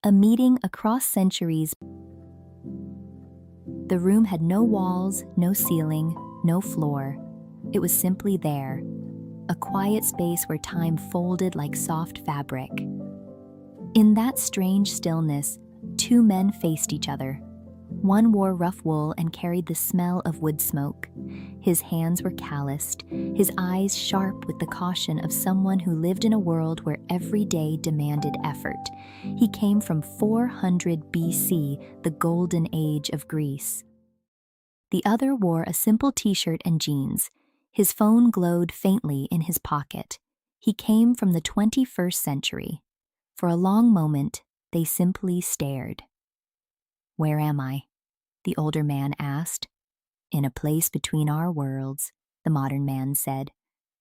a meeting across centuries. The room had no walls, no ceiling, no floor. It was simply there, a quiet space where time folded like soft fabric. In that strange stillness, two men faced each other. One wore rough wool and carried the smell of wood smoke. His hands were calloused, his eyes sharp with the caution of someone who lived in a world where every day demanded effort. He came from 400 BC, the golden age of Greece. The other wore a simple t-shirt and jeans. His phone glowed faintly in his pocket. He came from the 21st century. For a long moment, they simply stared. "Where am I?" the older man asked. "In a place between our worlds," the modern man said.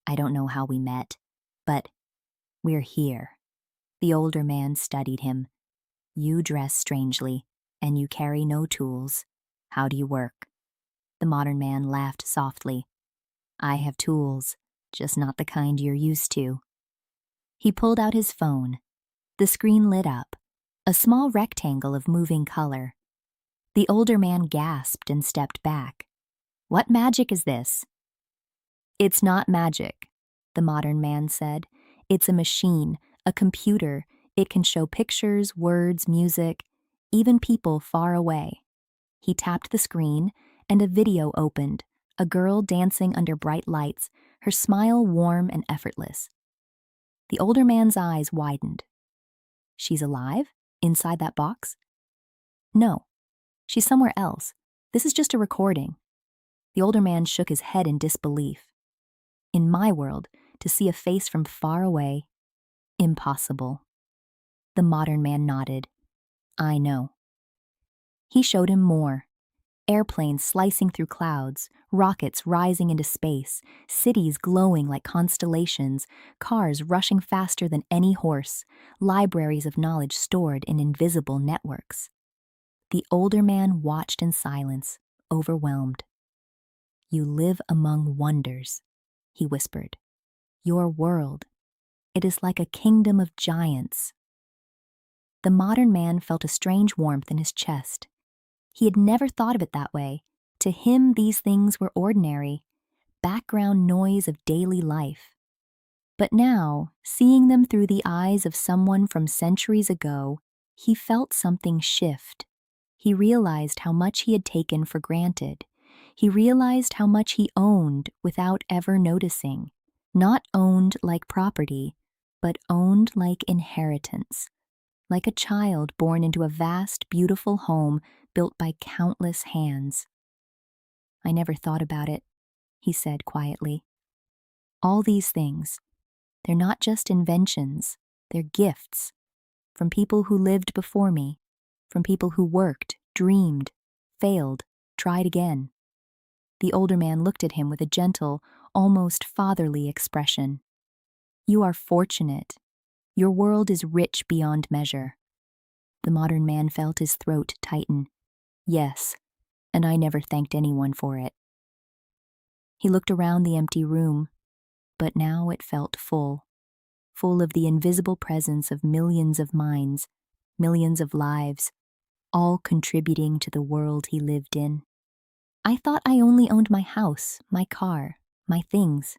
"I don't know how we met, but we're here." The older man studied him. "You dress strangely, and you carry no tools. How do you work?" The modern man laughed softly. "I have tools, just not the kind you're used to." He pulled out his phone. The screen lit up, a small rectangle of moving color. The older man gasped and stepped back. "What magic is this?" "It's not magic," the modern man said. "It's a machine, a computer. It can show pictures, words, music, even people far away." He tapped the screen, and a video opened, a girl dancing under bright lights, her smile warm and effortless. The older man's eyes widened. "She's alive? Inside that box?" "No. She's somewhere else. This is just a recording." The older man shook his head in disbelief. "In my world, to see a face from far away, impossible." The modern man nodded. "I know." He showed him more. Airplanes slicing through clouds, rockets rising into space, cities glowing like constellations, cars rushing faster than any horse, libraries of knowledge stored in invisible networks. The older man watched in silence, overwhelmed. "You live among wonders," he whispered. "Your world, it is like a kingdom of giants." The modern man felt a strange warmth in his chest. He had never thought of it that way. To him, these things were ordinary, background noise of daily life. But now, seeing them through the eyes of someone from centuries ago, he felt something shift. He realized how much he had taken for granted. He realized how much he owned without ever noticing. Not owned like property, but owned like inheritance. Like a child born into a vast, beautiful home built by countless hands. "I never thought about it," he said quietly. "All these things, they're not just inventions, they're gifts. From people who lived before me, from people who worked, dreamed, failed, tried again." The older man looked at him with a gentle, almost fatherly expression. "You are fortunate. Your world is rich beyond measure." The modern man felt his throat tighten. "Yes, and I never thanked anyone for it." He looked around the empty room, but now it felt full of the invisible presence of millions of minds, millions of lives, all contributing to the world he lived in. "I thought I only owned my house, my car, my things,"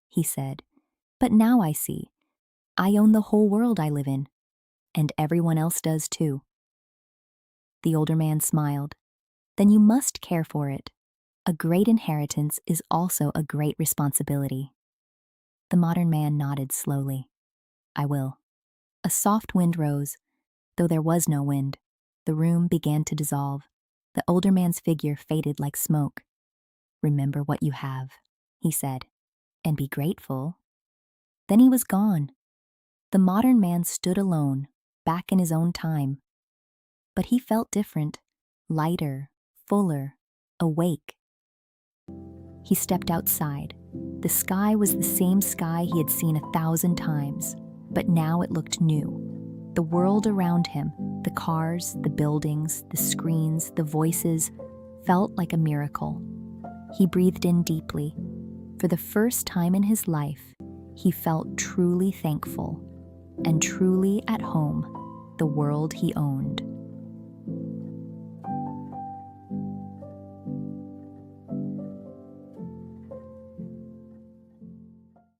he said. "But now I see. I own the whole world I live in, and everyone else does too." The older man smiled. "Then you must care for it. A great inheritance is also a great responsibility." The modern man nodded slowly. "I will." A soft wind rose, though there was no wind. The room began to dissolve. The older man's figure faded like smoke. "Remember what you have," he said, "and be grateful." Then he was gone. The modern man stood alone, back in his own time. But he felt different, lighter, fuller, awake. He stepped outside. The sky was the same sky he had seen 1,000 times, but now it looked new. The world around him, the cars, the buildings, the screens, the voices, felt like a miracle. He breathed in deeply. For the first time in his life, he felt truly thankful and truly at home. the world he owned.